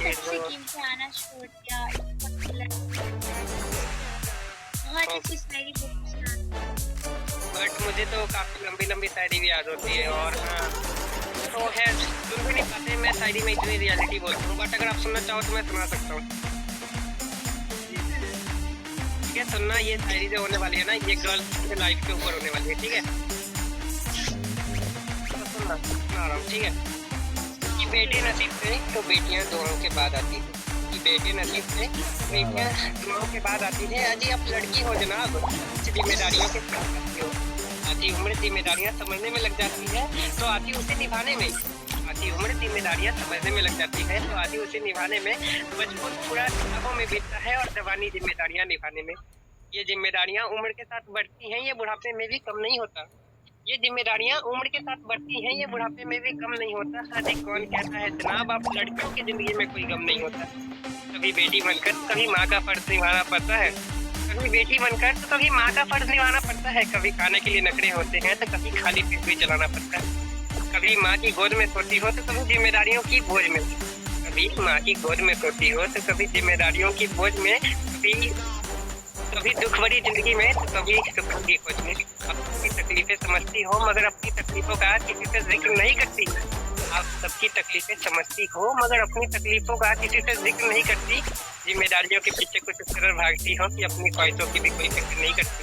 फिर जब से गेम पे आना छोड़ दिया बहुत अच्छी शायरी बट मुझे तो काफी लंबी लंबी शायरी भी याद होती है। और हाँ, तो खैर सुन भी नहीं पाते, मैं शायरी में इतनी रियलिटी बोलता हूँ, बट अगर आप सुनना चाहो तो मैं सुना सकता हूँ। ठीक है, सुनना, ये शायरी जो होने वाली है ना, ये गर्ल्स के लाइफ के ऊपर होने वाली है। ठीक है, तो सुना रहा हूँ। ठीक है, कि बेटे नसीब से तो बेटियां दुआओं के बाद आती है, कि बेटे नसीब से बेटियां दुआओं के बाद आती है। अजी आप लड़की हो जनाब, जिम्मेदारियों के साथ आती हो, आधी उम्र जिम्मेदारियां समझने में लग जाती है तो आती उसे निभाने में, आधी उम्र जिम्मेदारियां समझने में लग जाती है तो आधी उसे निभाने में। बचपन पूरा किताबों में बीतता है और जवानी जिम्मेदारियां निभाने में। ये जिम्मेदारियां उम्र के साथ बढ़ती हैं, ये बुढ़ापे में भी कम नहीं होता। ये जिम्मेदारियां उम्र के साथ बढ़ती हैं, ये बुढ़ापे में भी कम नहीं होता। अरे कौन कहता है जनाब आप लड़कियों की जिंदगी में कोई गम नहीं होता। कभी बेटी बनकर तो कभी माँ का फर्ज निभाना पड़ता है, कभी बेटी बनकर तो कभी माँ का फर्ज निभाना पड़ता है। कभी खाने के लिए नखरे होते हैं तो कभी खाली पेट भी चलाना पड़ता है। कभी माँ की गोद में सोती हो तो कभी जिम्मेदारियों की बोझ में, कभी माँ की गोद में सोती हो तो कभी जिम्मेदारियों की बोझ में, कभी दुख भरी जिंदगी में तो कभी सुख की खोज में। अपनी तकलीफें समझती हो मगर अपनी तकलीफों का किसी से जिक्र नहीं करती। आप सबकी तकलीफें समझती हो मगर अपनी तकलीफों का किसी से जिक्र नहीं करती। जिम्मेदारियों के पीछे कुछ इस तरह भागती हो कि अपनी ख्वाहिशों की भी कोई फिक्र नहीं करती।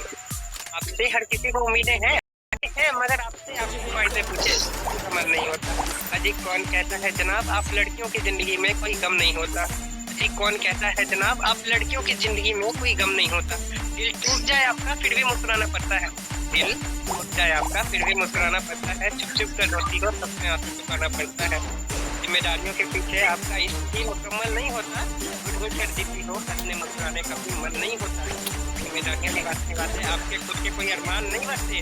आपसे हर किसी को उम्मीदें हैं मगर आपसे आपकी ख्वाहिशें पूछे समझ नहीं होता। अजी कौन कहता है जनाब आप लड़कियों की जिंदगी में कोई गम नहीं होता। अजी कौन कहता है जनाब आप लड़कियों की जिंदगी में कोई गम नहीं होता। दिल टूट जाए आपका फिर भी मुस्कुराना पड़ता है, दिल टूट जाए आपका फिर भी मुस्कुराना पड़ता है। चुप चुप कर रोती हो सबसे आंसू चुकाना पड़ता है। जिम्मेदारियों के पीछे आपका इश्क भी मुकम्मल नहीं होता। घुट कर जीती हो हंसने मुस्कुराने का भी मन नहीं होता। जिम्मेदारियां निभाते निभाते आपके खुद के कोई अरमान नहीं बचते।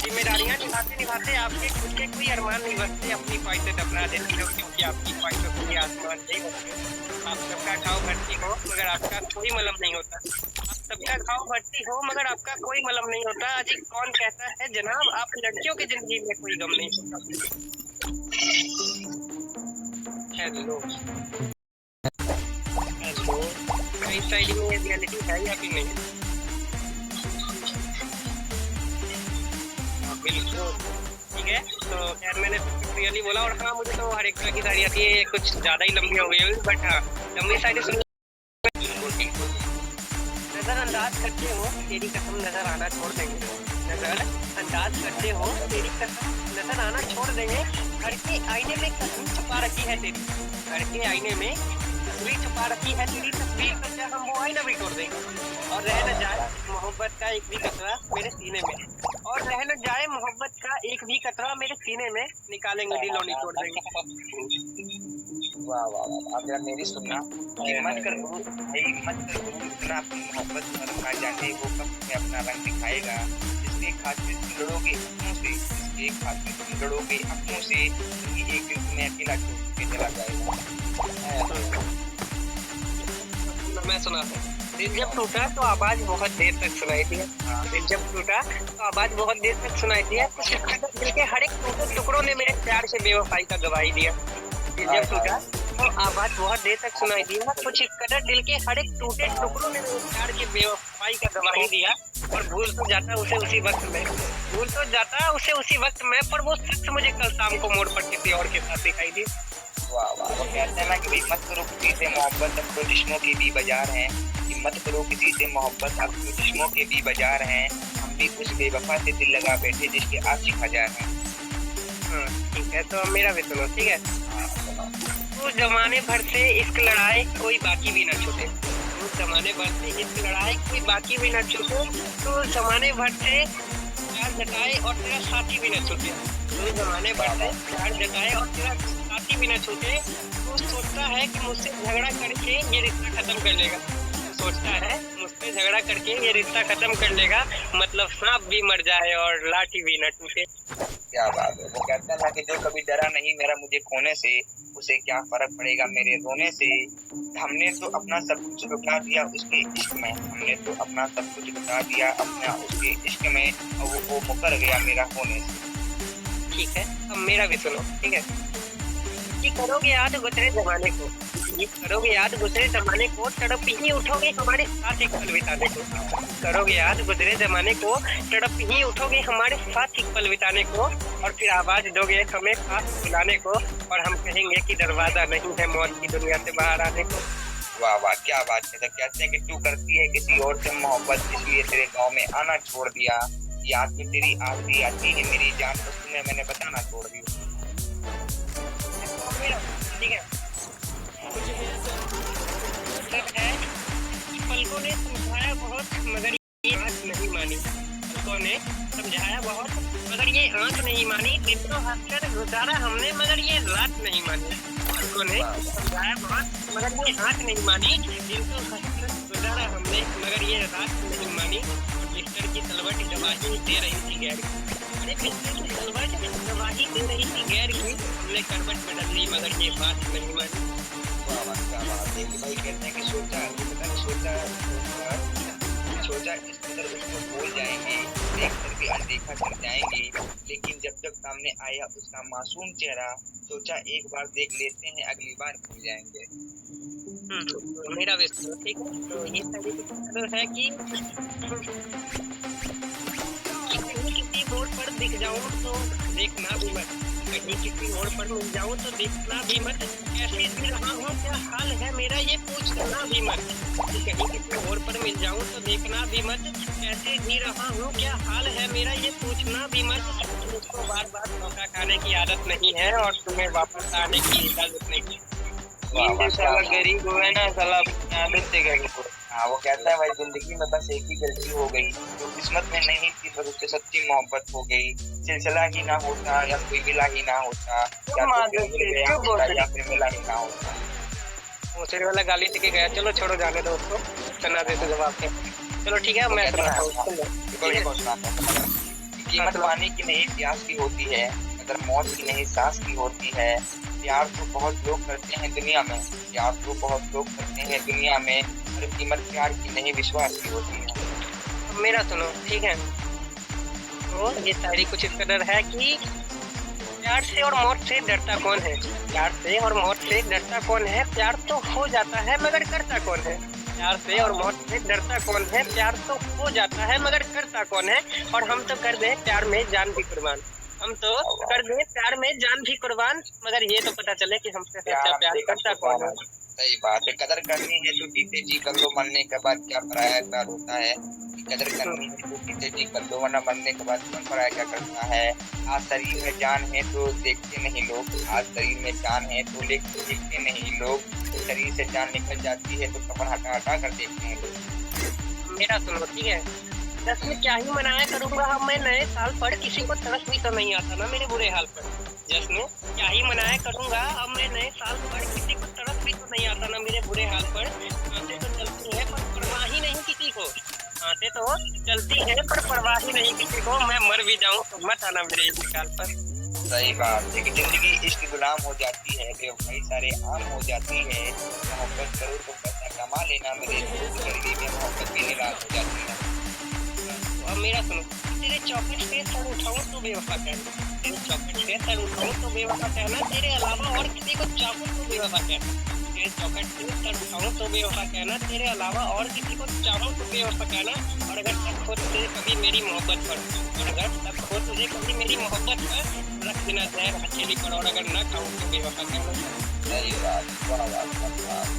जिम्मेदारियां निभाते निभाते आपके खुद के कोई अरमान नहीं बचते। अपनी ख्वाहिशें दफना देती हो क्योंकि आपकी ख्वाहिशों के लिए आसमान नहीं बचते। आप सबका घाव भरती हो मगर आपका कोई मलम नहीं होता। आप सबका घाव भरती हो मगर आपका कोई मलम नहीं होता। अजी कौन कहता है जनाब आप लड़कियों की जिंदगी में कोई गम नहीं होता। हेलो हेलो, इस साइड में रियलिटी है या फिर नहीं? बिल्कुल ठीक है, तो यार मैंने रियली बोला। और हाँ, मुझे तो हर एक तरह की शायरी आती है, कुछ ज्यादा ही लंबी हो गई है बट हाँ लंबी शायरी सुन। नजरअंदाज करते हो तेरी कसम नजर आना छोड़ देंगे, नजरअंदाज करते हो तेरी कसम नजर आना छोड़ देंगे। घर के आईने में तस्वीर छुपा रखी है तेरी, घर के आईने में तस्वीर छुपा रखी है तेरी। तस्वीर पर क्या हम वो आईना भी तोड़ देंगे। और रह न जाए मोहब्बत का एक भी कतरा मेरे सीने में, और रह न जाए मोहब्बत का एक भी कतरा मेरे सीने में, निकालेंगे दिल और निचोड़ देंगे। वाह वाह वाह, अब यार मेरी सुनना। हिम्मत कर गुरु भाई, हिम्मत कर गुरु, इतना अपनी मोहब्बत पर ना जाने वो कब तुम्हें अपना रंग दिखाएगा। जिसके खातिर तुम लड़ोगे अपनों से, जिसके खातिर तुम लड़ोगे अपनों से, वही एक दिन तुम्हें अकेला छोड़ के चला जाएगा। मैं सुना था, दिल जब टूटा तो आवाज बहुत देर तक सुनाई थी। दिल जब टूटा तो आवाज बहुत देर तक सुनाई थी। दिल के हर एक टूटे टुकड़ों ने मेरे प्यार से बेवफाई का गवाही दिया। दिल जब टूटा तो आवाज बहुत देर तक सुनाई दी। कुछ इस कदर दिल के हर एक टूटे टुकड़ों ने मेरे प्यार के बेवफाई का गवाही दिया। और भूल तो जाता उसे उसी वक्त में, भूल तो जाता उसे उसी वक्त में, पर वो सच मुझे कल शाम को मोड़ पर किसी और के साथ दिखाई दी। वाह वाह, वो कहते हैं ना कि मत करो किसी से मोहब्बत, अब तो जिस्मों के भी बाजार हैं। कि मत करो किसी से मोहब्बत, अब तो जिस्मों के भी बाजार हैं। हम भी कुछ बेवफा से दिल लगा बैठे जिसके आशिक हजार हैं। ठीक है, तो मेरा भी सुनो। ठीक है, तो जमाने भर से इश्क लड़ाए कोई बाकी भी न छूटे, तो जमाने भर से इश्क लड़ाए कोई बाकी भी न छूटे, तो जमाने भर से प्यार जताए और तेरा साथी भी न छूटे, तो जमाने भर से प्यार जताए और तेरा साथी भी न छूटे। तो सोचता है कि मुझसे झगड़ा करके ये रिश्ता खत्म कर लेगा, सोचता है मुझसे झगड़ा करके ये रिश्ता खत्म कर लेगा, मतलब सांप भी मर जाए और लाठी भी न टूटे। क्या बात है, वो कहता है ना कि जो कभी डरा नहीं मेरा मुझे खोने से, उसे क्या फर्क पड़ेगा मेरे रोने से। हमने तो अपना सब कुछ लुटा दिया उसके इश्क में, हमने तो अपना सब कुछ लुटा दिया अपना उसके इश्क में, और वो मुकर गया मेरा होने से। ठीक है, अब मेरा भी सुनो। ठीक है, कि करोगे याद गुजरे जमाने को, ये करोगे याद गुजरे जमाने को, तड़प ही उठोगे हमारे साथ एक पल बिताने को। करोगे याद गुजरे जमाने को, तड़प ही उठोगे हमारे साथ एक पल बिताने को, और फिर आवाज दोगे हमें पास बुलाने को, और हम कहेंगे कि दरवाजा नहीं है मौत की दुनिया से बाहर आने को। वाह वाह, क्या बात है। तो कहते हैं कि तू करती है किसी और से मोहब्बत, इसलिए तेरे गांव में आना छोड़ दिया। याद में तेरी आती आती है मेरी जान, तो तुम्हें मैंने बताना छोड़ दिया। ठीक है, पलकों ने समझाया बहुत मगर ये आंख नहीं मानी। पलकों ने समझाया बहुत मगर ये आंख नहीं मानी। दिन तो हंसकर गुजारा हमने मगर ये रात नहीं मानी। पलकों ने समझाया बहुत मगर ये आंख नहीं मानी। दिन तो हंसकर गुजारा हमने मगर ये रात नहीं मानी। और बिस्तर की तलवट गवाही दे रही थी गैर की। अरे बिस्तर की तलवट गवाही दे रही थी गैर की। हमने करवट बदल ली मगर ये बात नहीं मानी। भाई कहते हैं कि सोचा इस कदर उसको भूल जाएंगे, देख कर भी अनदेखा कर जाएंगे, लेकिन जब जब सामने आया उसका मासूम चेहरा, सोचा एक बार देख लेते हैं अगली बार भूल जाएंगे। मेरा विश्वास ठीक है। तो ये सारी कदर है कि कहीं किसी मोड़ पर दिख जाऊं तो देखना भी मत, कहीं किसी मोड़ पर मिल जाऊं तो देखना भी मत, कैसे जी रहा हूँ क्या हाल है मेरा ये पूछना भी मत। कहीं किसी मोड़ पर मिल जाऊं तो देखना भी मत, कैसे जी रहा हूँ क्या हाल है मेरा ये पूछना भी मत। मुझको बार बार धोखा खाने की आदत नहीं है और तुम्हें वापस आने की इजाजत नहीं। साला गरीब हुए ना, साला आदत से गरीब हो। हाँ, वो कहता है भाई जिंदगी में बस एक ही गलती हो गई, जो किस्मत में नहीं थी पर उससे सच्ची मोहब्बत हो गई। सिलसिला ही ना होता या कोई मिला ही ना होता, या फिर मिला ही ना होता। मोसेरे वाला गाली दे के गया। चलो छोड़ो, जाने दो उसको, सुना दे तो जवाब के। चलो ठीक है, मैं सुनाता हूँ। कीमत पानी की नहीं प्यास की होती है, अगर मौत की नहीं सांस की होती है। प्यार तो बहुत लोग करते हैं दुनिया में, प्यार तो बहुत लोग करते हैं दुनिया में, और कीमत प्यार की नहीं विश्वास की होती है। मेरा सुनो ठीक है। तो ये शायरी कुछ इस कदर है कि प्यार से और मौत से डरता कौन है, प्यार से और मौत से डरता कौन है, प्यार तो हो जाता है मगर करता कौन है। प्यार से और मौत से डरता कौन है, प्यार तो हो जाता है मगर करता कौन है। और हम तो कर दें प्यार में जान भी कुर्बान, हम तो कर दें प्यार में जान भी कुर्बान, मगर ये तो पता चले कि हमसे सच्चा प्यार करता कौन है। सही बात है। कदर करनी है तो जीते जी कर लो, मरने के बाद क्या पराया प्यार होता है। कदर करनी है तो जीते जी कर लो, वरना मरने के बाद कौन पराया क्या करता है। आज शरीर में जान है तो देखते नहीं लोग, आज शरीर में जान है तो देखते नहीं लोग। शरीर से जान निकल जाती है तो कपड़ा हटा हटा कर देखते हैं लोग। मेरा सुनो ठीक है। दस में क्या ही मनाया करूंगा अब मैं नए साल पर, किसी को तरस भी तो नहीं आता ना मेरे बुरे हाल पर। जश्न क्या ही मनाया करूंगा अब मैं नए साल पर, किसी को तरस भी तो नहीं आता ना मेरे बुरे हाल पर। आंखें तो चलती है पर परवाह ही नहीं किसी को, आंखें तो चलती है पर परवाह ही नहीं किसी को। मैं मर भी जाऊं तो मत आना मेरे इंतकाल पर। सही बात है कि जिंदगी इश्क गुलाम हो जाती है, बेवफाई सारे आम हो जाती है। मोहब्बत करो तो पैसा कमा लेना मेरे दोस्त, जिंदगी में मोहब्बत भी निराश हो जाती है। अब मेरा सुनो, तेरे चौखट से सर उठाऊं तो बेवफा कहना, तेरे चौखट से सर उठाऊं तो बेवफा कहना, तेरे अलावा और किसी को चाहूं तो बेवफा कहना। तेरे चौखट से सर उठाऊं तो बेवफा कहना, तेरे अलावा और किसी को चाहूं तो बेवफा कहना। और अगर शक हो तुझे कभी मेरी मोहब्बत पर, और अगर शक हो तुझे कभी मेरी मोहब्बत पर, रख देना जहर हथेली पर, और अगर न खाऊं तो बेवफा कहना। सही बात, सही बात।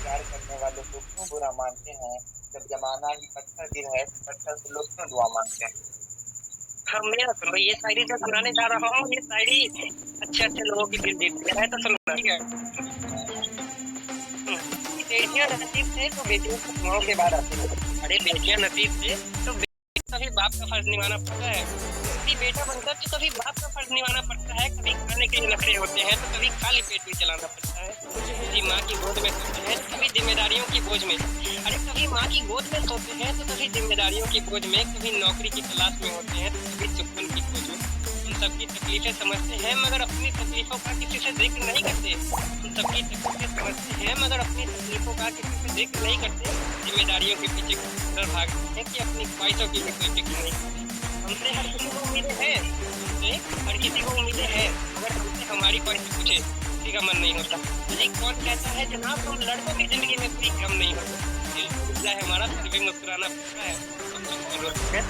प्यार करने वालों को क्यों बुरा मानते हैं, जब जमाना ही पत्थर दिल है, पत्थर से लोग क्यों दुआ मांगते हैं। हाँ मेरा सुनो, ये शायरी जो सुनाने जा रहा हूँ, ये शायरी अच्छे अच्छे लोगों की दिल जीतती है, तो सुनना ठीक है। बेटियां नसीब से तो बेटियों को कुआं के बाद आती है। अरे बेटियां नसीब से तो कभी बाप का फर्ज निभाना पड़ता है, कभी बेटा बनकर तो कभी बाप का फर्ज निभाना पड़ता है। कभी खाने के लिए नखरे होते हैं तो कभी खाली पेट भी चलाना पड़ता है। कभी माँ की गोद में सोते हैं तो कभी जिम्मेदारियों की बोझ में, अरे कभी माँ की गोद में सोते हैं तो कभी जिम्मेदारियों की बोझ में, कभी नौकरी की तलाश में होते हैं तो कभी सुकून की खोज में। उन सबकी तकलीफें समझते हैं मगर अपनी तकलीफों का किसी से जिक्र नहीं करते। हम सबकी तकलीफें समझते हैं मगर अपनी तकलीफों का किसी से जिक्र नहीं करते। जिम्मेदारियों के पीछे डर भागते हैं कि अपनी ख्वाहिशों की भी कोई जिक्र नहीं करते। हमसे हर किसी को उम्मीदें हैं, हमसे हर किसी को उम्मीदें हैं, मगर हमसे हमारी ख्वाहिश पूछे किसी का मन नहीं होता। अजी कौन कहता है जनाब हम लड़कों की जिंदगी में कोई गम नहीं होता। दिल टूट जाए हमारा फिर भी मुस्कुराना पड़ता है। हम तो जरूरत है,